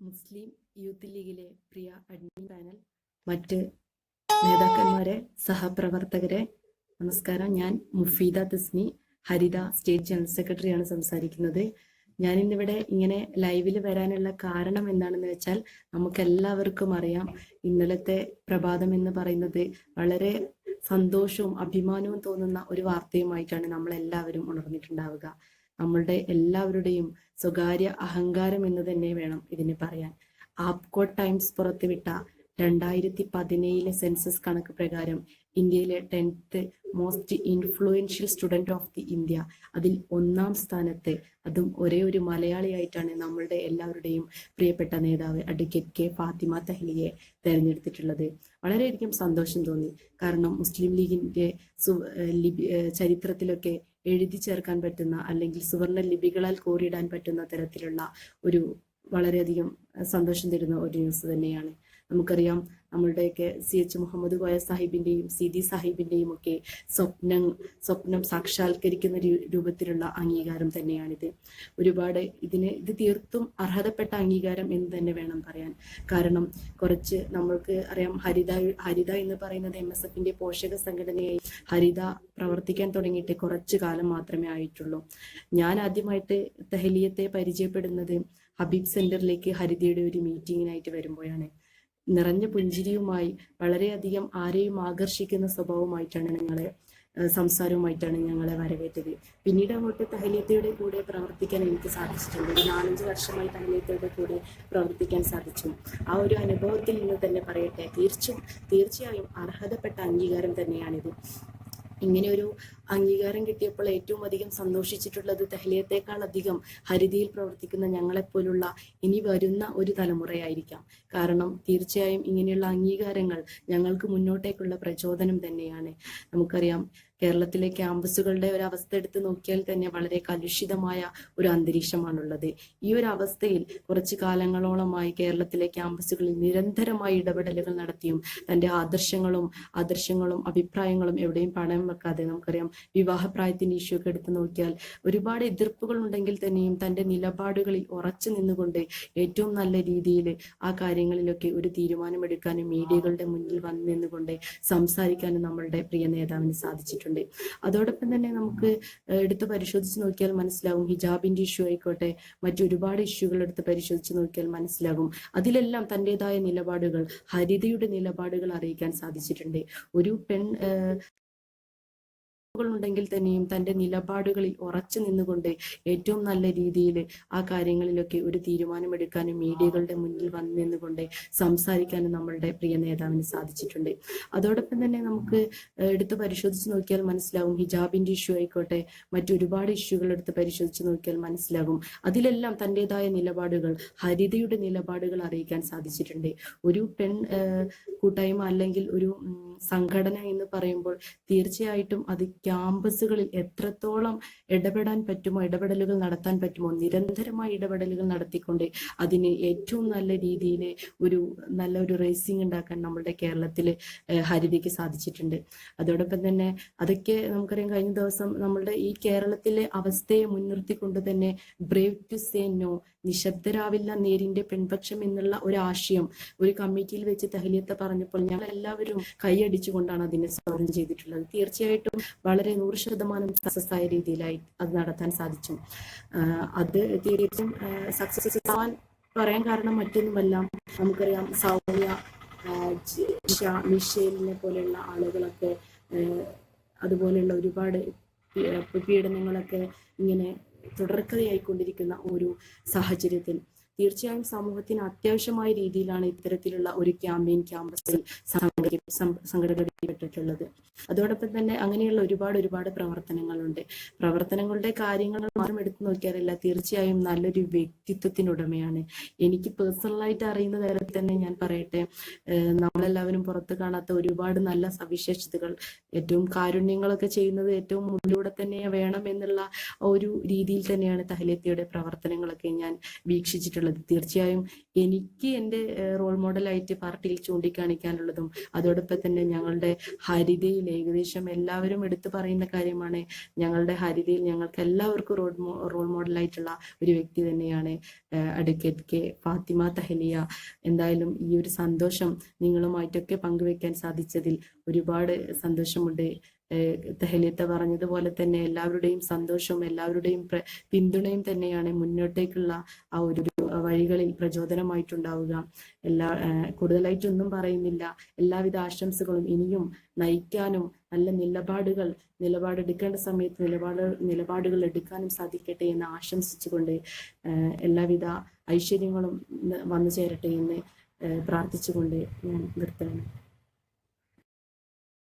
മുസ്ലിം youth ലീഗിലെ പ്രിയ admin panel, മറ്റ് നേതാക്കന്മാരെ, സഹപ്രവർത്തകരെ, നമസ്കാരം. ഞാൻ മുഫീദ തസ്നി, ഹരിത സ്റ്റേറ്റ് ജനറൽ സെക്രട്ടറിയാണ് സംസാരിക്കുന്നത്. ഞാനിന്നിവിടെ ഇങ്ങനെ ലൈവിൽ വരാനുള്ള കാരണം എന്താണെന്ന് വെച്ചാൽ, നമുക്കെല്ലാവർക്കും അറിയാം, ഇന്നലത്തെ പ്രഭാതം എന്ന് പറയുന്നത് വളരെ സന്തോഷവും അഭിമാനവും തോന്നുന്ന ഒരു വാർത്തയുമായിട്ടാണ് നമ്മളെല്ലാവരും ഉണർന്നിട്ടുണ്ടാവുക. നമ്മളുടെ എല്ലാവരുടെയും സ്വകാര്യ അഹങ്കാരം എന്ന് തന്നെ വേണം ഇതിന് പറയാൻ. ആപ്കോ ടൈംസ് പുറത്തുവിട്ട 2017 സെൻസസ് കണക്ക് പ്രകാരം ഇന്ത്യയിലെ 10th most influential student of the India, അതിൽ 1ാം സ്ഥാനത്ത്, അതും ഒരേ ഒരു മലയാളിയായിട്ടാണ് നമ്മളുടെ എല്ലാവരുടെയും പ്രിയപ്പെട്ട നേതാവ് അഡ്വക്കേറ്റ് കെ ഫാത്തിമ തഹ്ലിയെ തെരഞ്ഞെടുത്തിട്ടുള്ളത്. വളരെയധികം സന്തോഷം തോന്നി. കാരണം മുസ്ലിം ലീഗിന്റെ ചരിത്രത്തിലൊക്കെ എഴുതി ചേർക്കാൻ പറ്റുന്ന, അല്ലെങ്കിൽ സുവർണ ലിപികളാൽ കോറിയിടാൻ പറ്റുന്ന തരത്തിലുള്ള ഒരു വളരെയധികം സന്തോഷം തരുന്ന ഒരു ന്യൂസ് തന്നെയാണ്. നമുക്കറിയാം, നമ്മളുടെയൊക്കെ CH മുഹമ്മദ് കോയ സാഹിബിന്റെയും CD സാഹിബിന്റെയും ഒക്കെ സ്വപ്നം സാക്ഷാത്കരിക്കുന്ന രൂപത്തിലുള്ള അംഗീകാരം തന്നെയാണിത്. ഇത് തീർത്തും അർഹതപ്പെട്ട അംഗീകാരം എന്ന് തന്നെ വേണം പറയാൻ. കാരണം കുറച്ച് നമ്മൾക്ക് അറിയാം, ഹരിത എന്ന് പറയുന്നത് MSFന്റെ പോഷക സംഘടനയായി ഹരിത പ്രവർത്തിക്കാൻ തുടങ്ങിയിട്ട് കുറച്ചു കാലം മാത്രമേ ആയിട്ടുള്ളൂ. ഞാൻ ആദ്യമായിട്ട് തഹ്ലിയത്തെ പരിചയപ്പെടുന്നത് ഹബീബ് സെന്ററിലേക്ക് ഹരിതയുടെ ഒരു മീറ്റിങ്ങിനായിട്ട് വരുമ്പോഴാണ്. നിറഞ്ഞ പുഞ്ചിരിയുമായി, വളരെയധികം ആരെയും ആകർഷിക്കുന്ന സ്വഭാവമായിട്ടാണ് സംസാരവുമായിട്ടാണ് ഞങ്ങളെ വരവേറ്റത്. പിന്നീട് അങ്ങോട്ട് തഹ്ലിയത്തയുടെ കൂടെ പ്രവർത്തിക്കാൻ എനിക്ക് സാധിച്ചിട്ടുണ്ട്. 4-5 വർഷമായി തഹ്ലിയത്തയുടെ കൂടെ പ്രവർത്തിക്കാൻ സാധിച്ചു. ആ ഒരു അനുഭവത്തിൽ നിന്ന് തന്നെ പറയട്ടെ, തീർച്ചയായും അർഹതപ്പെട്ട അംഗീകാരം തന്നെയാണിത്. ഇങ്ങനെ ഒരു അംഗീകാരം കിട്ടിയപ്പോൾ ഏറ്റവും അധികം സന്തോഷിച്ചിട്ടുള്ളത് തഹ്ലിയത്തേക്കാൾ അധികം ഹരിതയിൽ പ്രവർത്തിക്കുന്ന ഞങ്ങളെപ്പോലുള്ള ഇനി വരുന്ന ഒരു തലമുറയായിരിക്കാം. കാരണം തീർച്ചയായും ഇങ്ങനെയുള്ള അംഗീകാരങ്ങൾ ഞങ്ങൾക്ക് മുന്നോട്ടേക്കുള്ള പ്രചോദനം തന്നെയാണ്. നമുക്കറിയാം, കേരളത്തിലെ ക്യാമ്പസുകളുടെ ഒരു അവസ്ഥ എടുത്ത് നോക്കിയാൽ തന്നെ വളരെ കലുഷിതമായ ഒരു അന്തരീക്ഷമാണുള്ളത്. ഈ ഒരു അവസ്ഥയിൽ കുറച്ചു കാലങ്ങളോളമായി കേരളത്തിലെ ക്യാമ്പസുകളിൽ നിരന്തരമായി ഇടപെടലുകൾ നടത്തിയും തന്റെ ആദർശങ്ങളും അഭിപ്രായങ്ങളും എവിടെയും പണയം വെക്കാതെ, നമുക്കറിയാം വിവാഹപ്രായത്തിന്റെ ഇഷ്യൂ ഒക്കെ എടുത്തു നോക്കിയാൽ ഒരുപാട് എതിർപ്പുകൾ ഉണ്ടെങ്കിൽ തന്നെയും തന്റെ നിലപാടുകളിൽ ഉറച്ചു നിന്നുകൊണ്ട് ഏറ്റവും നല്ല രീതിയിൽ ആ കാര്യങ്ങളിലൊക്കെ ഒരു തീരുമാനമെടുക്കാനും മീഡിയകളുടെ മുന്നിൽ വന്നു നിന്നുകൊണ്ട് സംസാരിക്കാനും നമ്മളുടെ പ്രിയ നേതാവിന് സാധിച്ചിട്ടുണ്ട്. അതോടൊപ്പം തന്നെ നമുക്ക് എടുത്ത് പരിശോധിച്ച് നോക്കിയാൽ മനസ്സിലാകും, ഹിജാബിന്റെ ഇഷ്യൂ ആയിക്കോട്ടെ, മറ്റൊരുപാട് ഇഷ്യൂകൾ എടുത്ത് പരിശോധിച്ച് നോക്കിയാൽ മനസ്സിലാകും, അതിലെല്ലാം തന്റേതായ നിലപാടുകൾ, ഹരിതയുടെ നിലപാടുകൾ അറിയിക്കാൻ സാധിച്ചിട്ടുണ്ട്. ഒരു ഉണ്ടെങ്കിൽ തന്നെയും തന്റെ നിലപാടുകളിൽ ഉറച്ചു നിന്നുകൊണ്ട് ഏറ്റവും നല്ല രീതിയിൽ ആ കാര്യങ്ങളിലൊക്കെ ഒരു തീരുമാനമെടുക്കാനും മീഡിയകളുടെ മുന്നിൽ വന്നു നിന്നുകൊണ്ട് സംസാരിക്കാനും നമ്മളുടെ പ്രിയ നേതാവിന് സാധിച്ചിട്ടുണ്ട്. അതോടൊപ്പം തന്നെ നമുക്ക് എടുത്ത് പരിശോധിച്ച് നോക്കിയാൽ മനസ്സിലാകും, ഹിജാബിന്റെ ഇഷ്യൂ ആയിക്കോട്ടെ, മറ്റൊരുപാട് ഇഷ്യൂകൾ എടുത്ത് പരിശോധിച്ച് നോക്കിയാൽ മനസ്സിലാകും, അതിലെല്ലാം തന്റേതായ നിലപാടുകൾ, ഹരിതയുടെ നിലപാടുകൾ അറിയിക്കാൻ സാധിച്ചിട്ടുണ്ട്. ഒരു കൂട്ടായ്മ അല്ലെങ്കിൽ ഒരു സംഘടന എന്ന് പറയുമ്പോൾ തീർച്ചയായിട്ടും അത് ക്യാമ്പസുകളിൽ എത്രത്തോളം ഇടപെടാൻ പറ്റുമോ, ഇടപെടലുകൾ നടത്താൻ പറ്റുമോ, നിരന്തരമായ ഇടപെടലുകൾ നടത്തിക്കൊണ്ട് അതിന് ഏറ്റവും നല്ല രീതിയിൽ നല്ലൊരു റേസിംഗ് ഉണ്ടാക്കാൻ നമ്മുടെ കേരളത്തിൽ ഹരിതയ്ക്ക് സാധിച്ചിട്ടുണ്ട്. അതോടൊപ്പം തന്നെ അതൊക്കെ നമുക്കറിയാം, കഴിഞ്ഞ ദിവസം നമ്മളുടെ ഈ കേരളത്തിലെ അവസ്ഥയെ മുൻനിർത്തിക്കൊണ്ട് തന്നെ ബ്രേവ് ടു സേ നോ, നിശബ്ദരാവില്ല നേരിന്റെ പെൺപക്ഷം എന്നുള്ള ഒരു ആശയം ഒരു കമ്മിറ്റിയിൽ വെച്ച് തഹ്ലിയത്ത് പറഞ്ഞപ്പോൾ ഞങ്ങൾ എല്ലാവരും കൈയടിച്ചുകൊണ്ടാണ് അതിനെ സ്വാഗതം ചെയ്തിട്ടുള്ളത്. തീർച്ചയായിട്ടും വളരെ 100% സക്സസ് ആയ രീതിയിലായി അത് നടത്താൻ സാധിച്ചു. അത് തീർച്ചയായും സക്സസ് ആവാൻ പറയാൻ കാരണം മറ്റൊന്നുമല്ല, നമുക്കറിയാം സൗമ്യ, മിഷേലിനെ പോലെയുള്ള ആളുകളൊക്കെ, അതുപോലെയുള്ള ഒരുപാട് പീഡനങ്ങളൊക്കെ ഇങ്ങനെ തുടർക്കഥയായിക്കൊണ്ടിരിക്കുന്ന ഒരു സാഹചര്യത്തിൽ തീർച്ചയായും സമൂഹത്തിന് അത്യാവശ്യമായ രീതിയിലാണ് ഇത്തരത്തിലുള്ള ഒരു ക്യാമ്പസിൽ സംഘടിപ്പിക്കപ്പെട്ടിട്ടുള്ളത്. അതോടൊപ്പം തന്നെ അങ്ങനെയുള്ള ഒരുപാട് പ്രവർത്തനങ്ങളുണ്ട്. പ്രവർത്തനങ്ങളുടെ കാര്യങ്ങൾ മാത്രം എടുത്തു നോക്കിയാലല്ല, തീർച്ചയായും നല്ലൊരു വ്യക്തിത്വത്തിനുടമയാണ്. എനിക്ക് പേഴ്സണലായിട്ട് അറിയുന്ന തരത്തിൽ തന്നെ ഞാൻ പറയട്ടെ, നമ്മളെല്ലാവരും പുറത്ത് കാണാത്ത ഒരുപാട് നല്ല സവിശേഷതകൾ, ഏറ്റവും കാരുണ്യങ്ങളൊക്കെ ചെയ്യുന്നത് ഏറ്റവും മുന്നിലൂടെ തന്നെ വേണം എന്നുള്ള ഒരു രീതിയിൽ തന്നെയാണ് തഹ്ലിയത്തയുടെ പ്രവർത്തനങ്ങളൊക്കെ ഞാൻ വീക്ഷിച്ചിട്ടുള്ളത്. തീർച്ചയായും എനിക്ക് എൻ്റെ റോൾ മോഡലായിട്ട് പാർട്ടിയിൽ ചൂണ്ടിക്കാണിക്കാനുള്ളതും അതോടൊപ്പം തന്നെ ഞങ്ങളുടെ ഹരിതയിൽ ഏകദേശം എല്ലാവരും എടുത്തു പറയുന്ന കാര്യമാണ്. ഞങ്ങളുടെ ഹരിതയിൽ ഞങ്ങൾക്ക് എല്ലാവർക്കും റോൾ മോഡലായിട്ടുള്ള ഒരു വ്യക്തി തന്നെയാണ് അഡ്വക്കേറ്റ് കെ ഫാത്തിമ തഹലിയ. എന്തായാലും ഈ ഒരു സന്തോഷം നിങ്ങളുമായിട്ടൊക്കെ പങ്കുവെക്കാൻ സാധിച്ചതിൽ ഒരുപാട് സന്തോഷമുണ്ട്. തഹലിയത്ത പറഞ്ഞതുപോലെ തന്നെ എല്ലാവരുടെയും സന്തോഷവും എല്ലാവരുടെയും പിന്തുണയും തന്നെയാണ് മുന്നോട്ടേക്കുള്ള ആ ഒരു വഴികളിൽ പ്രചോദനമായിട്ടുണ്ടാവുക. കൂടുതലായിട്ടൊന്നും പറയുന്നില്ല. എല്ലാവിധ ആശംസകളും ഇനിയും നയിക്കാനും നല്ല നിലപാടെടുക്കേണ്ട സമയത്ത് നിലപാടുകൾ എടുക്കാനും സാധിക്കട്ടെ എന്ന് ആശംസിച്ചുകൊണ്ട് എല്ലാവിധ ഐശ്വര്യങ്ങളും വന്നു ചേരട്ടെ എന്ന് പ്രാർത്ഥിച്ചുകൊണ്ട് ഞാൻ നിർത്തുന്നു.